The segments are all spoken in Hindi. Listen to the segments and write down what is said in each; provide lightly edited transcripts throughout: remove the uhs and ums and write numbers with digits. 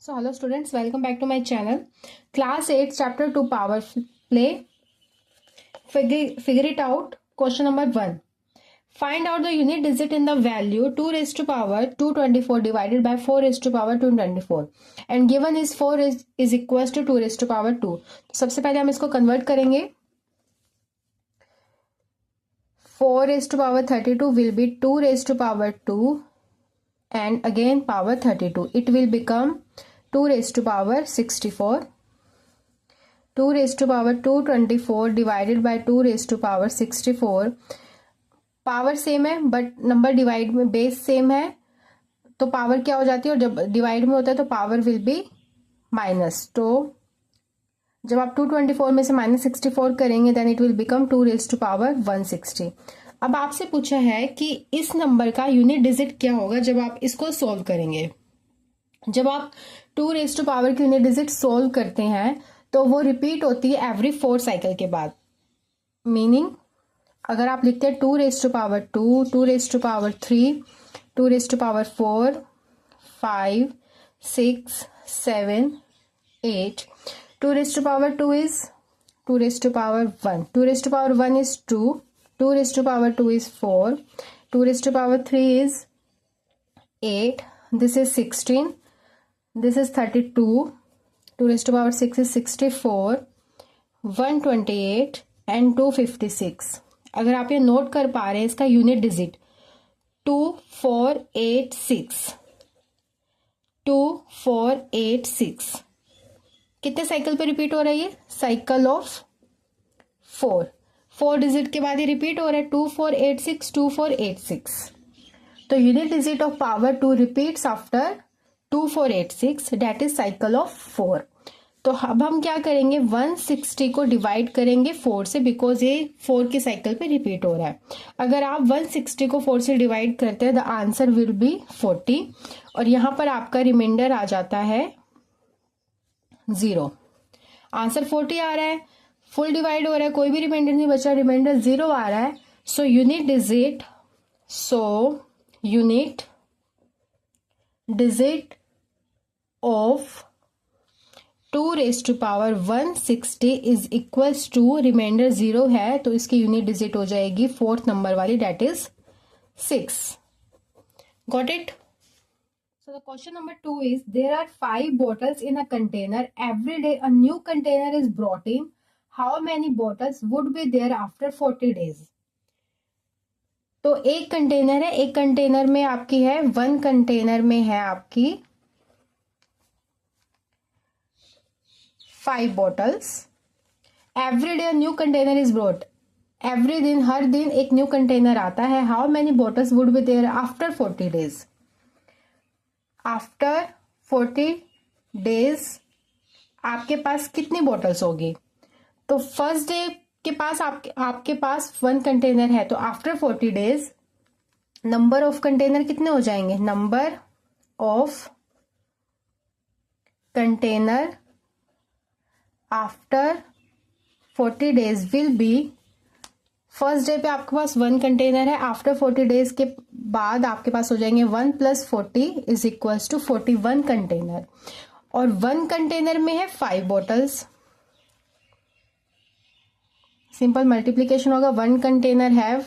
So hello students, welcome back to my channel. Class 8 chapter 2 power play. Figure it out. Question number 1. Find out the unit digit in the value 2 raised to power 224 divided by 4 raised to power 224 and given is 4 is equals to 2 raised to power 2. तो सबसे पहले हम इसको कन्वर्ट करेंगे. 4 raised to power 32 will be 2 raised to power 2 and again power 32. It will become 2 raised to power 64. 2 raised to power 224 divided by 2 raised to power 64. Power same है बट नंबर डिवाइड में बेस सेम है तो पावर क्या हो जाती है, और जब डिवाइड में होता है तो पावर विल बी माइनस. तो जब आप 224 में से -64 करेंगे then it will become 2 raise to power 160. अब आपसे पूछा है कि इस नंबर का यूनिट डिजिट क्या होगा जब आप इसको सोल्व करेंगे. जब आप 2 रेज टू पावर की यूनिट डिजिट सोल्व करते हैं तो वो रिपीट होती है एवरी 4 साइकिल के बाद. मीनिंग अगर आप लिखते हैं 2 raise to power 2, 2 raise to power 3, 2 raise to power 4, 5, 6, 7, 8. 2 raise to power 2 is 2 raise to power 1. 2 raise to power 1 is 2. 2 raise to power 2 is 4. 2 raise to power 3 is 8. This is 16. This is 32. 2 raised to power 6 is 64, 128 and 256. अगर आप ये नोट कर पा रहे हैं इसका यूनिट डिजिट 2486. 2486 कितने साइकिल पे रिपीट हो रहा है ये? साइकिल ऑफ 4 डिजिट के बाद ये रिपीट हो रहा है 2486 2486. तो unit digit of power 2 repeats after 2486 that is cycle of 4. तो अब हम क्या करेंगे 160 को डिवाइड करेंगे 4 से बिकॉज ये 4 के साइकिल पे रिपीट हो रहा है. अगर आप 160 को 4 से डिवाइड करते हैं द आंसर विल बी 40 और यहां पर आपका रिमाइंडर आ जाता है 0. आंसर 40 आ रहा है, फुल डिवाइड हो रहा है, कोई भी रिमाइंडर नहीं बचा, रिमाइंडर 0 आ रहा है. So unit digit of 2 raise to power 160 is equals to remainder 0 है तो इसकी यूनिट डिजिट हो जाएगी 4th नंबर वाली that is 6. Got it? So the question number 2 is there are 5 bottles in a container. Every day a new container is brought in. How many bottles would be there after 40 days? तो एक कंटेनर है, एक कंटेनर में आपकी है 1 कंटेनर में है आपकी 5 bottles. Every day a new container is brought. Every दिन हर दिन एक न्यू कंटेनर आता है. How many bottles would be there after 40 days? After 40 days आपके पास कितनी बॉटल्स होगी? तो फर्स्ट डे के पास आपके पास 1 कंटेनर है तो after 40 days number of container कितने हो जाएंगे? Number of container after 40 days will be, first day पे आपके पास 1 कंटेनर है, आफ्टर 40 डेज के बाद आपके पास हो जाएंगे 1 + 40 इज इक्वल्स टू 41 कंटेनर. और 1 कंटेनर में है 5 बॉटल्स. सिंपल मल्टीप्लीकेशन होगा. 1 container have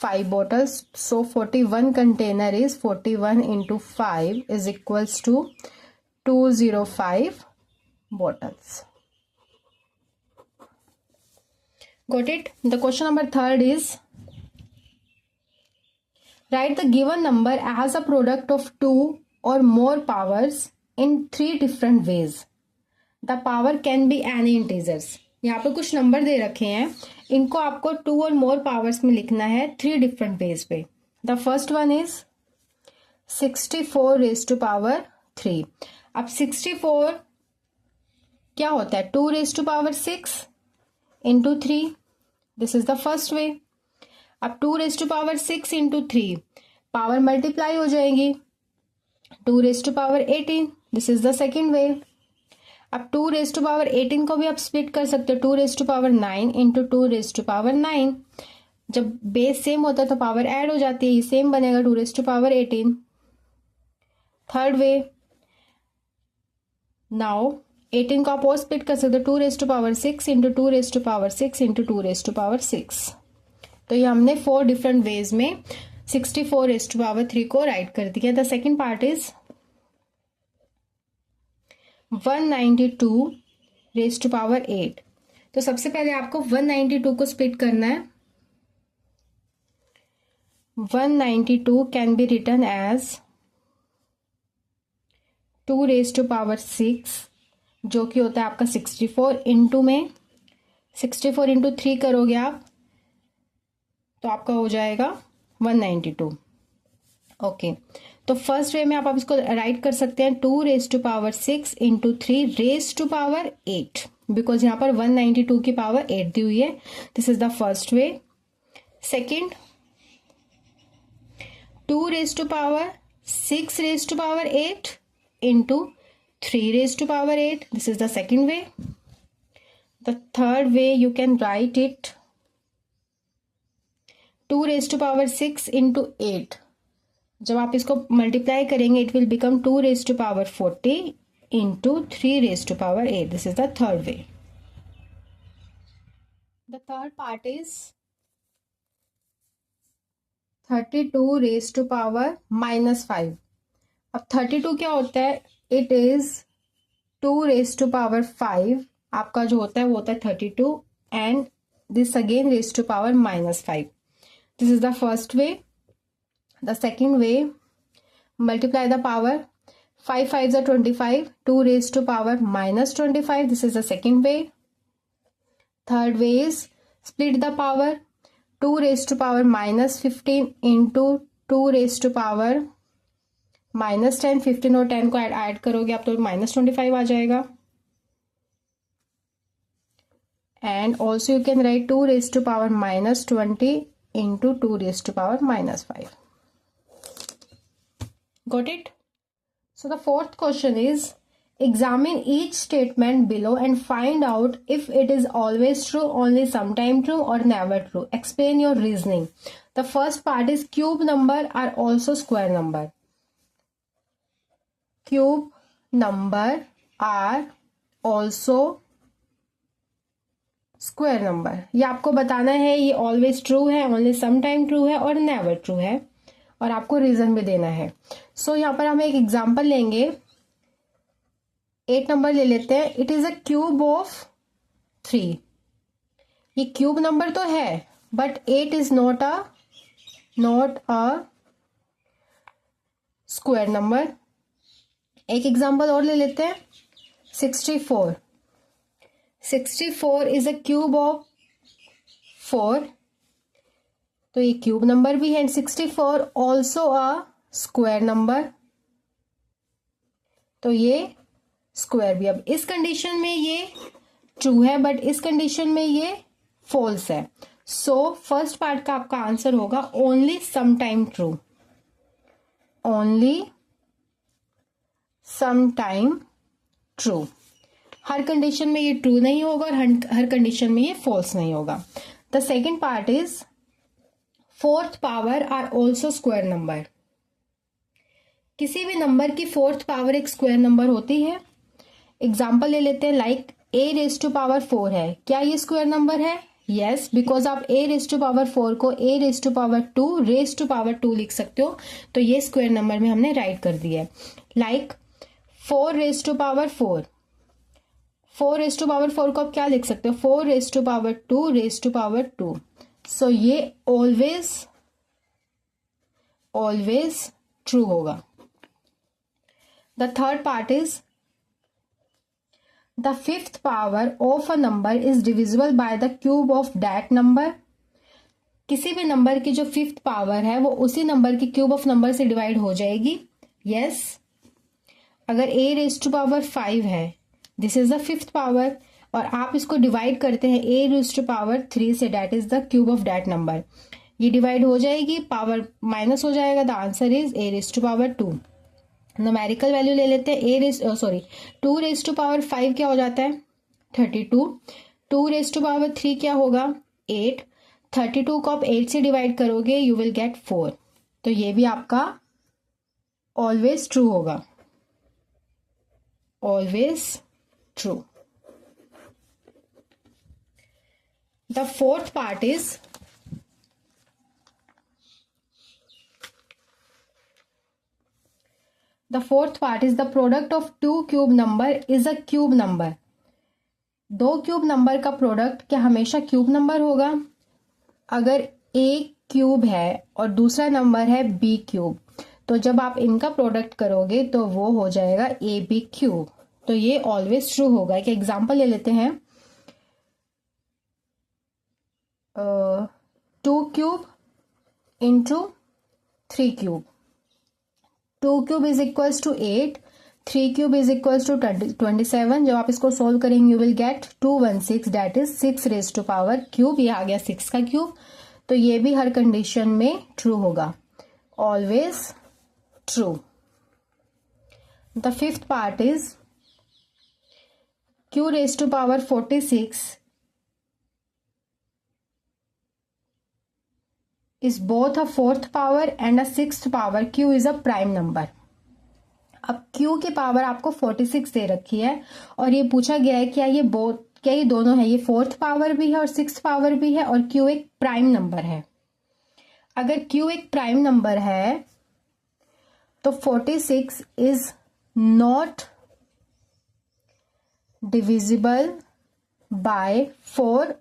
5 bottles so 41 container is 41 × 5 is equals to 205 bottles. Got it? The question number 3 is write the given number as a product of 2 or more powers in 3 different ways. The power can be any integers. यहाँ पे कुछ नंबर दे रखे हैं, इनको आपको 2 और मोर पावर्स में लिखना है 3 डिफरेंट वेज पे. The first one is 64 raise to power 3. अब 64 क्या होता है? 2 raise to power 6 into 3. This is the first way. अब 2 raise to power 6 into 3 power multiply हो जाएगी 2 raise to power 18. This is the second way. अब 2 रेज टू पावर 18 को भी आप स्प्लिट कर सकते हो 2 raise to power 9 into 2 raise to power 9. जब बेस सेम होता है तो पावर ऐड हो जाती है, ये सेम बनेगा 2 raise to power 18. Third way now 18 को आप और स्प्लिट कर सकते हो, 2 raise to power 6 into 2 raise to power 6 into 2 raise to power 6। तो ये हमने 4 डिफरेंट वेज में 64 रेज टू पावर 3 को राइट कर दिया। The second part is 192 raise to power 8। तो सबसे पहले आपको 192 को स्प्लिट करना है। 192 can be written as 2 raise to power 6, जो कि होता है आपका 64 इंटू में 64 इंटू 3 करोगे आप तो आपका हो जाएगा 192। ओके, तो फर्स्ट वे में आप इसको राइट कर सकते हैं 2 raise to power 6 into 3 raise to power 8, because यहाँ पर 192 की पावर 8 दी हुई है। This is the first way. Second, 2 raise to power 6 raise to power 8 into 3 raised to power 8. This is the second way. The third way you can write it 2 raised to power 6 into 8. जब आप इसको मल्टीप्लाई करेंगे it will become 2 raised to power 40 into 3 raised to power 8. This is the third way. The third part is 32 raised to power minus 5. अब 32 क्या होता है? It is 2 raise to power 5, आपका जो होता है वो होता है 32 and this again raise to power minus 5। This is the first way. The second way, multiply the power, 5 5 is 25, 2 raise to power minus 25। This is the second way. Third way is split the power, 2 raise to power minus 15 into 2 raise to power minus 10। 15 और 10 को ऐड करोगे आप तो माइनस 25 आ जाएगा। And also you can write 2 raise to power minus 20 into 2 raise to power minus 5। Got it? So the fourth question is examine each statement below and find out if it is always true, only sometime true और never true. Explain your reasoning. The first part is cube number are also square number. Cube number are also square number. ये आपको बताना है ये ऑलवेज ट्रू है, ओनली सम टाइम ट्रू है और नेवर ट्रू है, और आपको रीजन भी देना है। सो यहाँ पर हम एक एग्जांपल लेंगे। 8 नंबर ले लेते हैं। It is a cube of 3। ये क्यूब नंबर तो है but 8 is not a square number. एक एग्जांपल और ले लेते हैं। 64 इज अ क्यूब ऑफ 4, तो ये क्यूब नंबर भी है। And 64 also a square number, तो ये स्क्वायर भी। अब इस कंडीशन में ये ट्रू है बट इस कंडीशन में ये फॉल्स है। सो फर्स्ट पार्ट का आपका आंसर होगा only some time true. Only some time true. हर कंडीशन में ये ट्रू नहीं होगा और हर कंडीशन में ये फॉल्स नहीं होगा। The second part is fourth power are also square number. किसी भी नंबर की फोर्थ पावर एक स्क्वायर नंबर होती है। एग्जाम्पल ले लेते हैं, like a raise to power 4 है। क्या ये स्क्वायर नंबर है? यस, बिकॉज आप a रेज टू पावर 4 को a raise to power 2 raise to power 2 लिख सकते हो, तो ये स्क्वायर नंबर में हमने राइट कर दिया है। Like 4 raise to power 4, 4 raise to power 4 को आप क्या लिख सकते हो? 4 raise to power 2 raise to power 2। So ये ऑलवेज ट्रू होगा। The third part is the fifth power of a number is divisible by the cube of that number. किसी भी नंबर की जो फिफ्थ पावर है वो उसी नंबर की क्यूब ऑफ नंबर से डिवाइड हो जाएगी। यस, अगर a रेज टू पावर 5 है, this is the fifth power, और आप इसको डिवाइड करते हैं a रेज टू पावर 3 से, that is the cube of that number. ये डिवाइड हो जाएगी, पावर माइनस हो जाएगा, the answer is a raise to power 2। Numerical value ले लेते हैं। 2 रेज टू पावर 5 क्या हो जाता है? 32। 2 रेज टू पावर 3 क्या होगा? 8। 32 को आप 8 से डिवाइड करोगे, यू विल गेट 4। तो ये भी आपका ऑलवेज ट्रू होगा। always true. The fourth part is the product of two cube number is a cube number. दो क्यूब नंबर का प्रोडक्ट क्या हमेशा क्यूब नंबर होगा? अगर ए क्यूब है और दूसरा नंबर है बी क्यूब, तो जब आप इनका प्रोडक्ट करोगे तो वो हो जाएगा ए बी क्यूब. तो ये ऑलवेज ट्रू होगा. एक एग्जांपल ले लेते हैं. 2 cube into 3 cube. 2 cube is equals to 8, 3 cube is equals to 27. जब आप इसको सोल्व करेंगे you will get 216, that is 6 raise to power cube. ये आ गया 6 का क्यूब. तो ये भी हर कंडीशन में ट्रू होगा. Always true. The fifth part is q raise to power 46 is both a fourth power and a sixth power. q is a prime number. अब q की पावर आपको 46 दे रखी है और ये पूछा गया है क्या ये दोनों है, ये फोर्थ पावर भी है और सिक्स्थ पावर भी है और q एक प्राइम नंबर है. अगर q एक प्राइम नंबर है तो 46 इज नॉट डिविजिबल बाय 4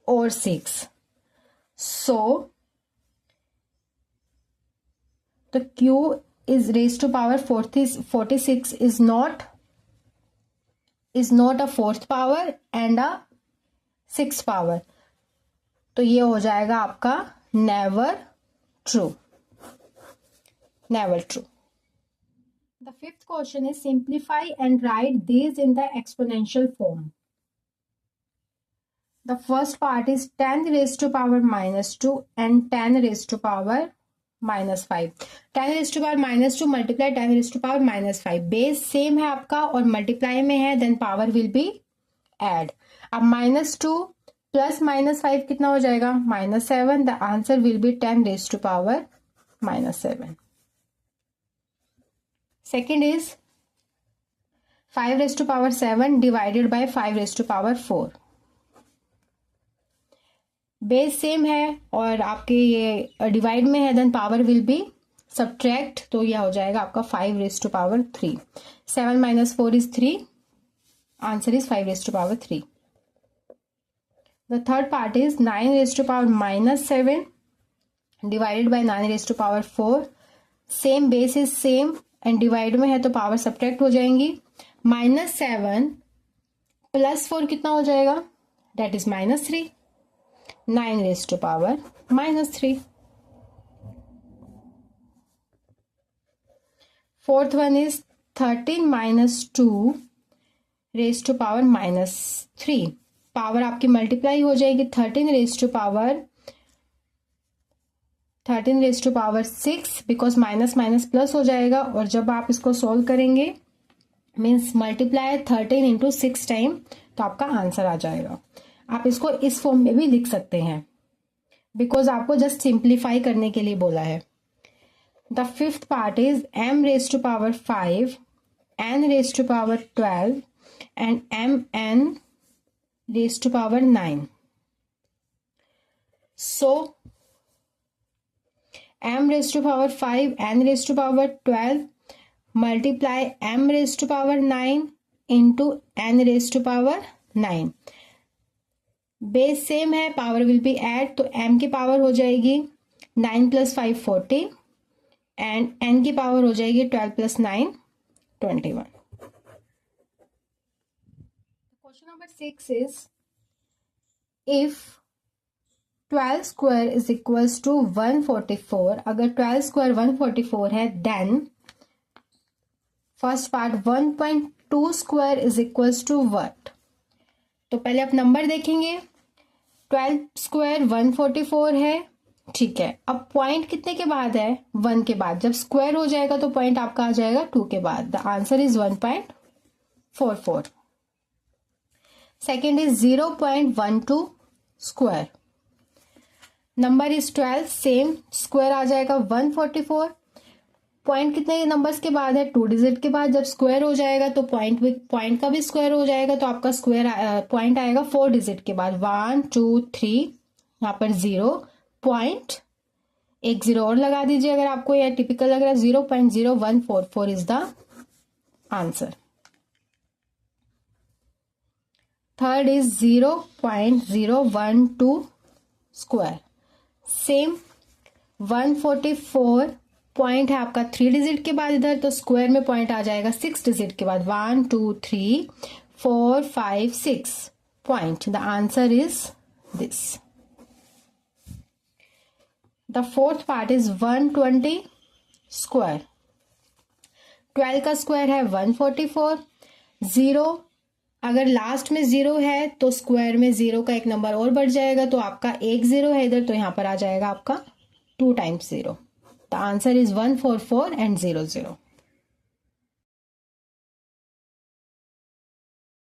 और 6. सो the q is raised to power 46 is not a fourth power and a sixth power. तो ये हो जाएगा आपका never true. Never true. The fifth question is simplify and write these in the exponential form. The first part is 10 raised to power minus 2 and 10 raised to power minus 5. 10 raise to power minus 2 multiply 10 raise to power minus 5. Base same है आपका और मल्टीप्लाई में है, then power will be add. अब माइनस 2 प्लस माइनस 5 कितना हो जाएगा? Minus 7. The answer will be 10 raise to power minus 7. Second is 5 raise to power 7 divided by 5 raise to power 4. Base same है और आपके ये डिवाइड में है, then power will be subtract. तो यह हो जाएगा आपका 5 raise to power 3. 7 minus 4 is 3. Answer is 5 raise to power 3. The third part is 9 raise to power minus 7 divided by 9 raise to power 4. Same base is same and divide में है तो पावर सब्ट्रैक्ट हो जाएंगी. माइनस 7 प्लस 4 कितना हो जाएगा? That is minus 3. 9 raised to power minus 3. Fourth one is 13 minus 2 raised to power minus 3. Power आपकी मल्टीप्लाई हो जाएगी. 13 raised to power 6 because minus minus plus हो जाएगा और जब आप इसको सोल्व करेंगे मीन्स मल्टीप्लाई 13 इंटू 6 टाइम तो आपका आंसर आ जाएगा. आप इसको इस फॉर्म में भी लिख सकते हैं बिकॉज आपको जस्ट सिंप्लीफाई करने के लिए बोला है. The fifth part is m raise to power 5, n raise to power 12 and mn raise to power 9. So m raise to power 5, n raise to power 12 multiply m raise to power 9 into n raise to power 9. Base same है, पावर विल बी ऐड तो m की पावर हो जाएगी 9 प्लस 5 40 एंड n की पावर हो जाएगी 12 plus 9 21. Question number 6 is if 12 square is equals to 144. अगर 12 स्क्वायर 144 है then first part 1.2 square is equals to what. तो पहले आप नंबर देखेंगे. 12 स्क्वायर 144 है, ठीक है. अब पॉइंट कितने के बाद है? 1 के बाद. जब स्क्वायर हो जाएगा तो पॉइंट आपका आ जाएगा 2 के बाद. The answer is 1.44. Second is 0.12 square. Number is 12 same, square आ जाएगा 144. पॉइंट कितने नंबर्स के बाद है? 2 डिजिट के बाद। जब स्क्वायर हो जाएगा तो पॉइंट का भी स्क्वायर हो जाएगा, तो आपका स्क्वायर पॉइंट आएगा 4 डिजिट के बाद। 1 2 3, यहाँ पर 0 पॉइंट, एक 0 और लगा दीजिए अगर आपको यह टिपिकल लग रहा है। 0.0144 is the answer. Third is 0.012 square. Same 144 point है आपका 3 डिजिट के बाद इधर, तो स्क्वायर में पॉइंट आ जाएगा 6 डिजिट के बाद। 1 2 3 4 5 6 point. The answer is this. The fourth part is 120 square. 12 का स्क्वायर है 144। 0 अगर लास्ट में 0 है तो स्क्वायर में 0 का एक नंबर और बढ़ जाएगा, तो आपका एक 0 है इधर, तो यहां पर आ जाएगा आपका 2 times 0। The answer is 144 and 00।